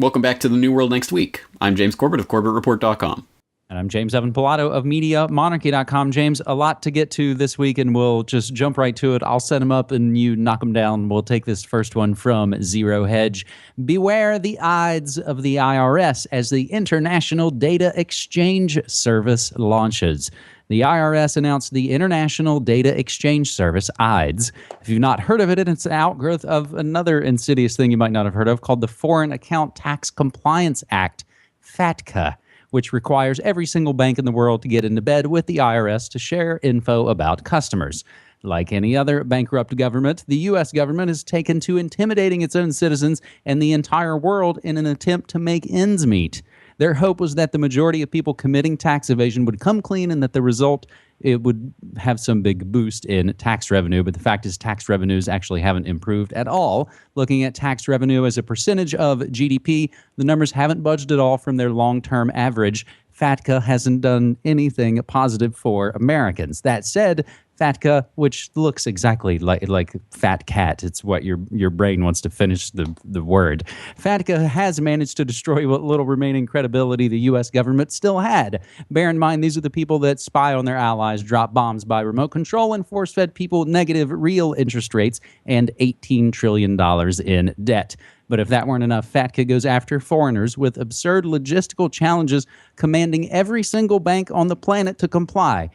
Welcome back to the New World Next Week. I'm James Corbett of CorbettReport.com. And I'm James Evan Pilato of MediaMonarchy.com. James, a lot to get to this week, and we'll just jump right to it. I'll set them up and you knock them down. We'll take this first one from Zero Hedge. Beware the Ides of the IRS as the International Data Exchange Service launches. The IRS announced the International Data Exchange Service, IDES. If you've not heard of it, it's an outgrowth of another insidious thing you might not have heard of called the Foreign Account Tax Compliance Act, FATCA, which requires every single bank in the world to get into bed with the IRS to share info about customers. Like any other bankrupt government, the U.S. government has taken to intimidating its own citizens and the entire world in an attempt to make ends meet. Their hope was that the majority of people committing tax evasion would come clean and that the result, it would have some big boost in tax revenue. But the fact is tax revenues actually haven't improved at all. Looking at tax revenue as a percentage of GDP, the numbers haven't budged at all from their long-term average. FATCA hasn't done anything positive for Americans. That said, FATCA, which looks exactly like fat cat. It's what your brain wants to finish the word. FATCA has managed to destroy what little remaining credibility the U.S. government still had. Bear in mind, these are the people that spy on their allies, drop bombs by remote control, and force-fed people negative real interest rates and $18 trillion in debt. But if that weren't enough, FATCA goes after foreigners with absurd logistical challenges, commanding every single bank on the planet to comply.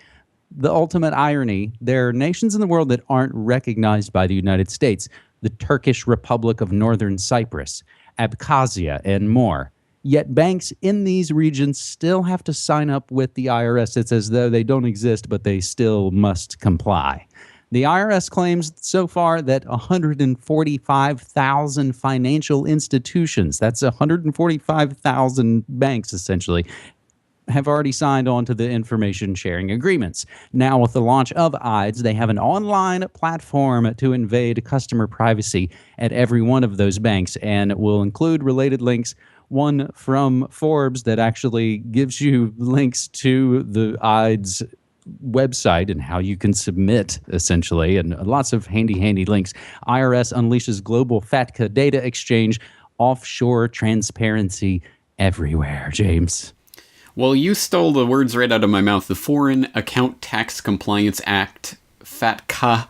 The ultimate irony, there are nations in the world that aren't recognized by the United States, the Turkish Republic of Northern Cyprus, Abkhazia, and more. Yet banks in these regions still have to sign up with the IRS. It's as though they don't exist, but they still must comply. The IRS claims so far that 145,000 financial institutions, that's 145,000 banks essentially, have already signed on to the information sharing agreements. Now, with the launch of IDES, they have an online platform to invade customer privacy at every one of those banks, and it will include related links. One from Forbes that actually gives you links to the IDES website and how you can submit, essentially, and lots of handy links. IRS unleashes global FATCA data exchange, offshore transparency everywhere, James. Well, you stole the words right out of my mouth. The Foreign Account Tax Compliance Act, FATCA.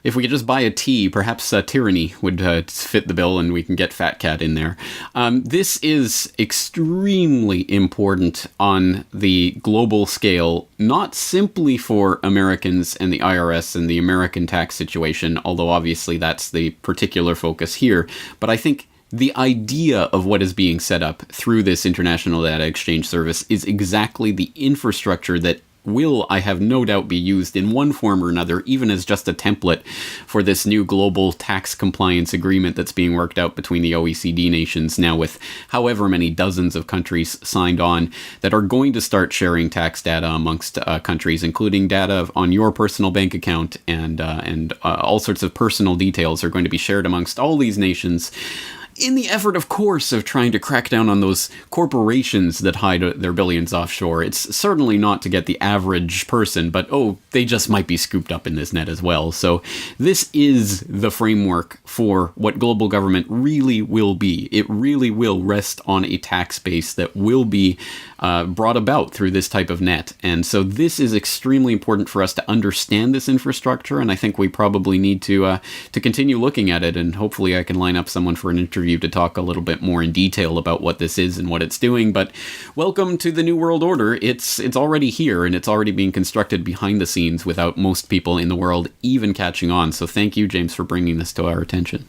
If we could just buy a T, perhaps tyranny would fit the bill and we can get Fat Cat in there. This is extremely important on the global scale, not simply for Americans and the IRS and the American tax situation, although obviously that's the particular focus here, but I think the idea of what is being set up through this international data exchange service is exactly the infrastructure that will, I have no doubt, be used in one form or another, even as just a template for this new global tax compliance agreement that's being worked out between the OECD nations now, with however many dozens of countries signed on that are going to start sharing tax data amongst countries, including data on your personal bank account, and all sorts of personal details are going to be shared amongst all these nations, in the effort, of course, of trying to crack down on those corporations that hide their billions offshore. It's certainly not to get the average person, but they just might be scooped up in this net as well. So this is the framework for what global government really will be. It really will rest on a tax base that will be brought about through this type of net. And so this is extremely important for us to understand this infrastructure, and I think we probably need to continue looking at it, and hopefully I can line up someone for an interview to talk a little bit more in detail about what this is and what it's doing. But welcome to the New World Order. It's already here, and it's already being constructed behind the scenes without most people in the world even catching on. So thank you, James, for bringing this to our attention.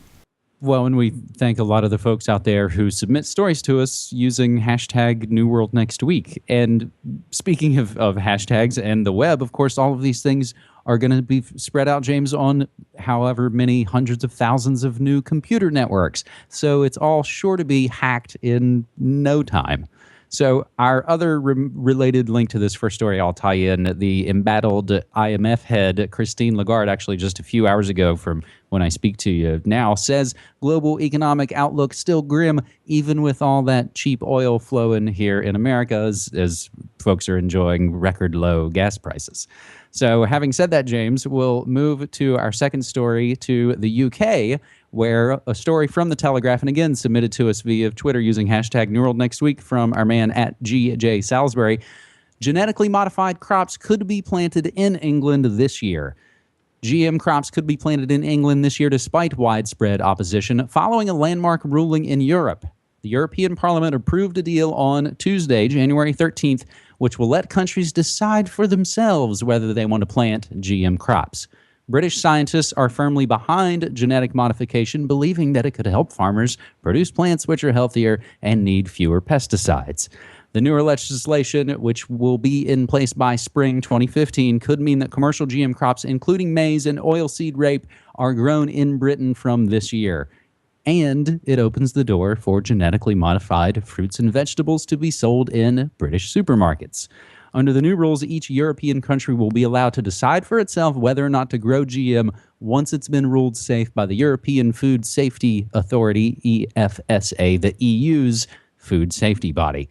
Well, and we thank a lot of the folks out there who submit stories to us using hashtag New World Next Week. And speaking of hashtags and the web, of course, all of these things are going to be spread out, James, on however many hundreds of thousands of new computer networks. So it's all sure to be hacked in no time. So our other related link to this first story I'll tie in, the embattled IMF head, Christine Lagarde, actually just a few hours ago from when I speak to you now, says global economic outlook still grim, even with all that cheap oil flowing here in America as folks are enjoying record low gas prices. So having said that, James, we'll move to our second story to the UK, where a story from The Telegraph, and again submitted to us via Twitter using hashtag #NewWorldNextWeek from our man at GJ Salisbury. Genetically modified crops could be planted in England this year. GM crops could be planted in England this year despite widespread opposition following a landmark ruling in Europe. The European Parliament approved a deal on Tuesday, January 13th, which will let countries decide for themselves whether they want to plant GM crops. British scientists are firmly behind genetic modification, believing that it could help farmers produce plants which are healthier and need fewer pesticides. The newer legislation, which will be in place by spring 2015, could mean that commercial GM crops, including maize and oilseed rape, are grown in Britain from this year. And it opens the door for genetically modified fruits and vegetables to be sold in British supermarkets. Under the new rules, each European country will be allowed to decide for itself whether or not to grow GM once it's been ruled safe by the European Food Safety Authority, EFSA, the EU's food safety body.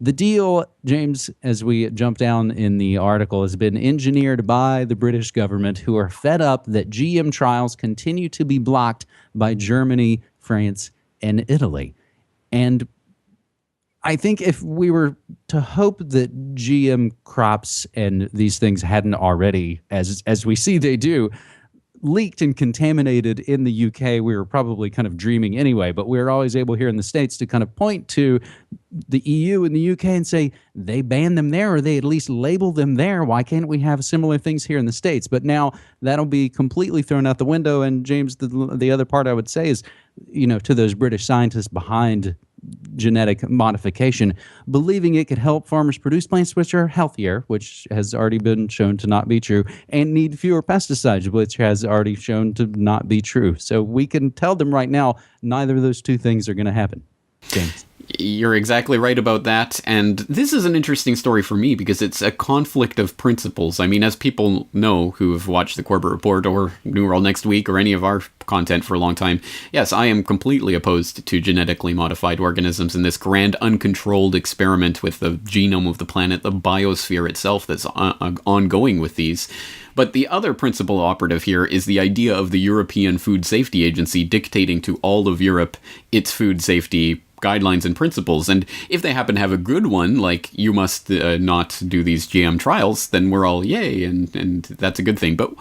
The deal, James, as we jump down in the article, has been engineered by the British government, who are fed up that GM trials continue to be blocked by Germany, France, and Italy. And I think if we were to hope that GM crops and these things hadn't already, as we see they do, leaked and contaminated in the UK, we were probably kind of dreaming anyway, but we're always able here in the States to kind of point to the EU and the UK and say they banned them there, or they at least label them there. Why can't we have similar things here in the States? But now that'll be completely thrown out the window. And James, the other part I would say is, to those British scientists behind genetic modification, believing it could help farmers produce plants which are healthier, which has already been shown to not be true, and need fewer pesticides, which has already shown to not be true. So we can tell them right now, neither of those two things are going to happen. James. You're exactly right about that, and this is an interesting story for me because it's a conflict of principles. I mean, as people know who have watched the Corbett Report or New World Next Week or any of our content for a long time, yes, I am completely opposed to genetically modified organisms and this grand uncontrolled experiment with the genome of the planet, the biosphere itself that's ongoing with these. But the other principle operative here is the idea of the European Food Safety Agency dictating to all of Europe its food safety guidelines and principles. And if they happen to have a good one, like you must not do these GM trials, then we're all yay, and that's a good thing. But,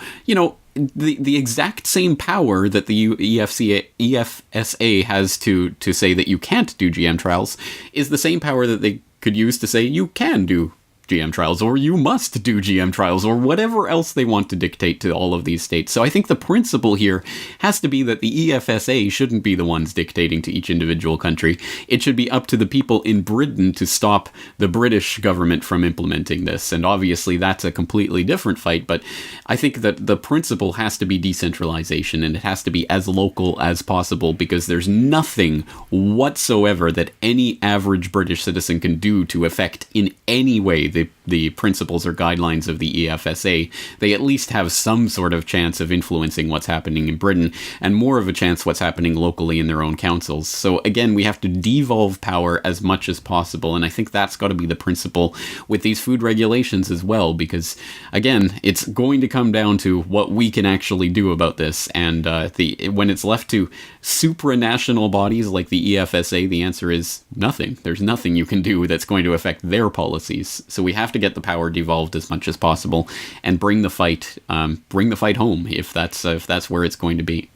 the exact same power that the EFSA has to say that you can't do GM trials is the same power that they could use to say you can do GM trials, or you must do GM trials, or whatever else they want to dictate to all of these states. So I think the principle here has to be that the EFSA shouldn't be the ones dictating to each individual country. It should be up to the people in Britain to stop the British government from implementing this. And obviously that's a completely different fight, but I think that the principle has to be decentralization, and it has to be as local as possible, because there's nothing whatsoever that any average British citizen can do to affect in any way the principles or guidelines of the EFSA. They at least have some sort of chance of influencing what's happening in Britain, and more of a chance what's happening locally in their own councils. So again, we have to devolve power as much as possible, and I think that's got to be the principle with these food regulations as well, because again, it's going to come down to what we can actually do about this, and when it's left to supranational bodies like the EFSA, the answer is nothing. There's nothing you can do that's going to affect their policies. So we have to get the power devolved as much as possible and bring the fight home if that's where it's going to be.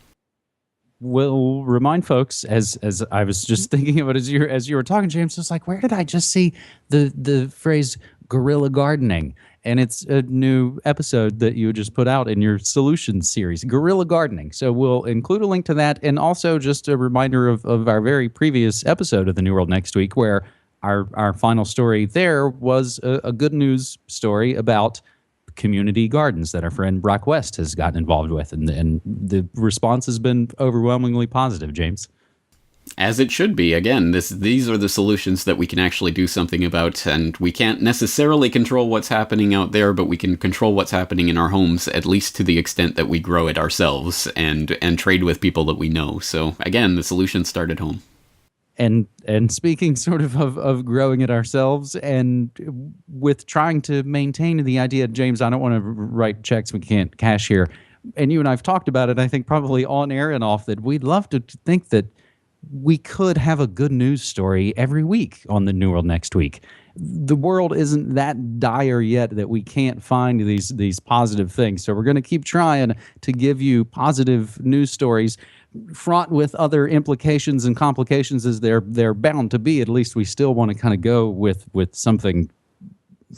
We'll remind folks, as I was just thinking about as you were talking, James, I was like, where did I just see the phrase guerrilla gardening? And it's a new episode that you just put out in your solutions series, guerrilla gardening. So we'll include a link to that, and also just a reminder of our very previous episode of the New World Next Week, where our final story there was a good news story about community gardens that our friend Brock West has gotten involved with, and the response has been overwhelmingly positive, James. As it should be. Again, these are the solutions that we can actually do something about, and we can't necessarily control what's happening out there, but we can control what's happening in our homes, at least to the extent that we grow it ourselves and trade with people that we know. So again, the solutions start at home. And speaking sort of growing it ourselves, and with trying to maintain the idea, James, I don't want to write checks we can't cash here, and you and I've talked about it, I think probably on air and off, that we'd love to think that we could have a good news story every week on the New World Next Week. The world isn't that dire yet that we can't find these positive things. So we're going to keep trying to give you positive news stories, fraught with other implications and complications as they're bound to be. At least we still want to kind of go with something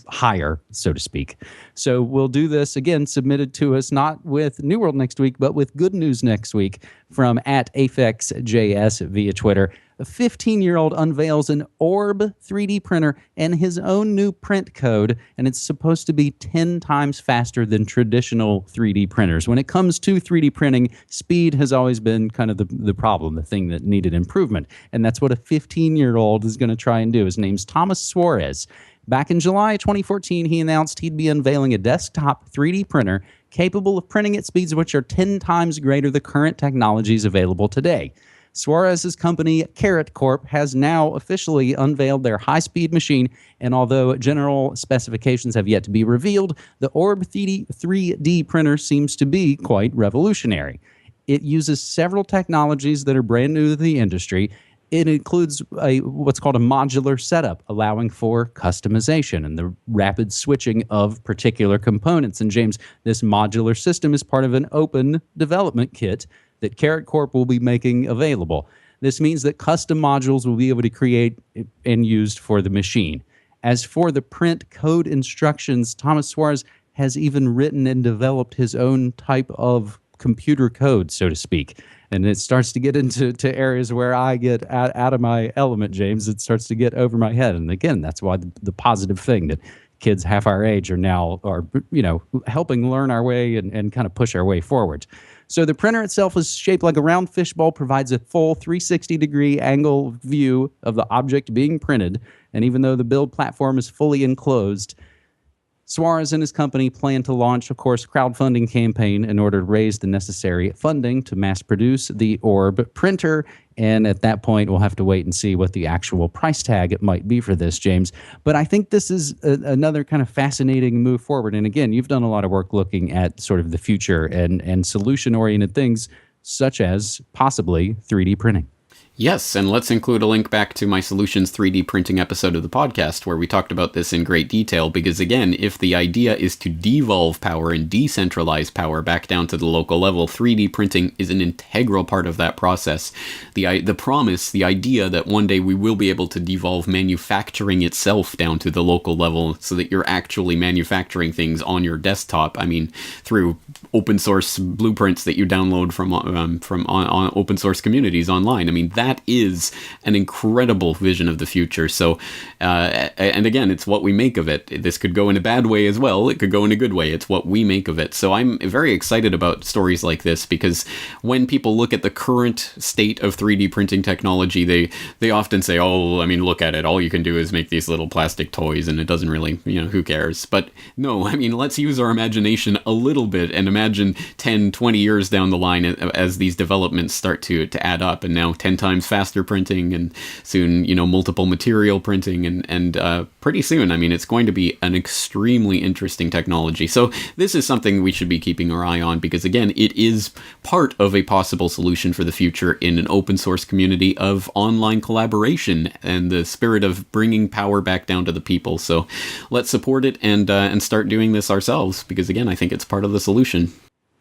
higher, so to speak. So we'll do this again, submitted to us not with New World Next Week, but with Good News Next Week from @AFEXJS via Twitter. A 15-year-old unveils an Orb 3D printer and his own new print code, and it's supposed to be 10 times faster than traditional 3D printers. When it comes to 3D printing, speed has always been kind of the problem, the thing that needed improvement, and that's what a 15-year-old is going to try and do. His name's Thomas Suarez. Back in July 2014, he announced he'd be unveiling a desktop 3D printer capable of printing at speeds which are 10 times greater than current technologies available today. Suarez's company, Carrot Corp, has now officially unveiled their high-speed machine, and although general specifications have yet to be revealed, the Orb 3D printer seems to be quite revolutionary. It uses several technologies that are brand new to the industry. It includes what's called a modular setup, allowing for customization and the rapid switching of particular components. And James, this modular system is part of an open development kit that Carrot Corp will be making available. This means that custom modules will be able to create and used for the machine. As for the print code instructions, Thomas Suarez has even written and developed his own type of computer code, so to speak. And it starts to get into areas where I get out of my element, James. It starts to get over my head. And again, that's why the positive thing that kids half our age are helping learn our way and kind of push our way forward. So the printer itself is shaped like a round fishbowl, provides a full 360-degree angle view of the object being printed. And even though the build platform is fully enclosed, Suarez and his company plan to launch, of course, a crowdfunding campaign in order to raise the necessary funding to mass produce the Orb printer. And at that point, we'll have to wait and see what the actual price tag it might be for this, James. But I think this is another kind of fascinating move forward. And again, you've done a lot of work looking at sort of the future and solution-oriented things, such as possibly 3D printing. Yes, and let's include a link back to my Solutions 3D printing episode of the podcast where we talked about this in great detail, because again, if the idea is to devolve power and decentralize power back down to the local level, 3D printing is an integral part of that process. The promise, the idea that one day we will be able to devolve manufacturing itself down to the local level so that you're actually manufacturing things on your desktop, I mean, through open source blueprints that you download from on open source communities online. I mean, that is an incredible vision of the future. So, and again, it's what we make of it. This could go in a bad way as well. It could go in a good way. It's what we make of it. So I'm very excited about stories like this, because when people look at the current state of 3D printing technology, they often say, oh, I mean, look at it. All you can do is make these little plastic toys and it doesn't really, who cares? But no, I mean, let's use our imagination a little bit and imagine 10, 20 years down the line as these developments start to add up, and now 10 times faster printing, and soon, multiple material printing, and pretty soon, I mean, it's going to be an extremely interesting technology. So this is something we should be keeping our eye on, because again, it is part of a possible solution for the future in an open source community of online collaboration and the spirit of bringing power back down to the people. So let's support it and start doing this ourselves, because again, I think it's part of the solution.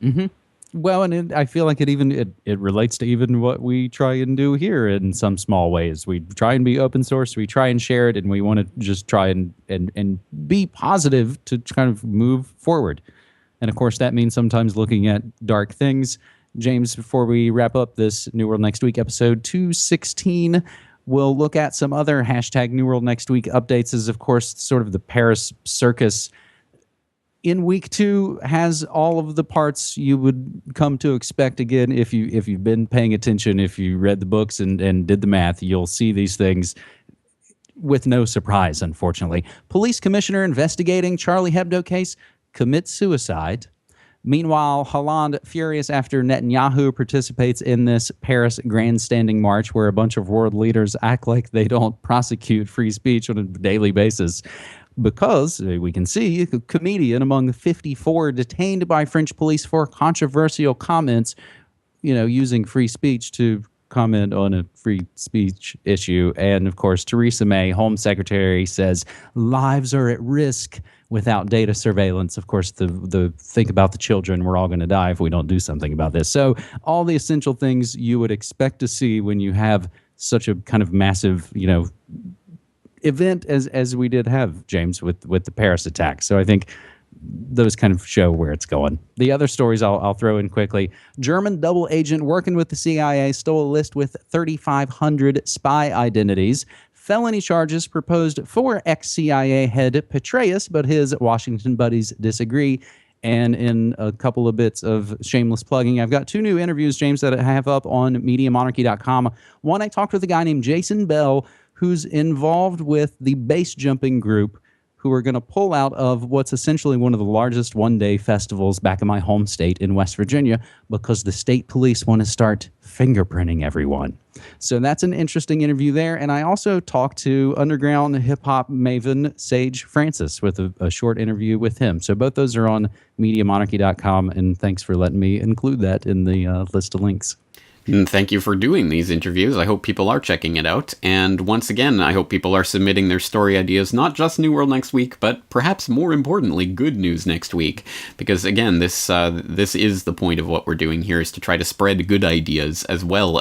Mm-hmm. Well, and I feel like it relates to even what we try and do here in some small ways. We try and be open source, we try and share it, and we want to just try and be positive to kind of move forward. And of course, that means sometimes looking at dark things. James, before we wrap up this New World Next Week episode 216, we'll look at some other hashtag New World Next Week updates, as of course sort of the Paris circus in week 2 has all of the parts you would come to expect. Again, if you've been paying attention, if you read the books and did the math, you'll see these things with no surprise, unfortunately. Police commissioner investigating Charlie Hebdo case commits suicide. Meanwhile, Hollande furious after Netanyahu participates in this Paris grandstanding march where a bunch of world leaders act like they don't prosecute free speech on a daily basis. because we can see a comedian among 54 detained by French police for controversial comments, using free speech to comment on a free speech issue. And of course, Theresa May, Home Secretary, says lives are at risk without data surveillance. Of course, the think about the children. We're all going to die if we don't do something about this. So all the essential things you would expect to see when you have such a kind of massive, event as we did have, James, with the Paris attack. So I think those kind of show where it's going. The other stories I'll throw in quickly. German double agent working with the CIA stole a list with 3,500 spy identities. Felony charges proposed for ex-CIA head Petraeus, but his Washington buddies disagree. And in a couple of bits of shameless plugging, I've got 2 new interviews, James, that I have up on MediaMonarchy.com. One, I talked with a guy named Jason Bell, who's involved with the base jumping group, who are going to pull out of what's essentially one of the largest one-day festivals back in my home state in West Virginia, because the state police want to start fingerprinting everyone. So that's an interesting interview there. And I also talked to underground hip-hop maven Sage Francis with a short interview with him. So both those are on MediaMonarchy.com, and thanks for letting me include that in the list of links. And thank you for doing these interviews. I hope people are checking it out. And once again, I hope people are submitting their story ideas, not just New World next week, but perhaps more importantly, good news next week. Because again, this is the point of what we're doing here, is to try to spread good ideas as well as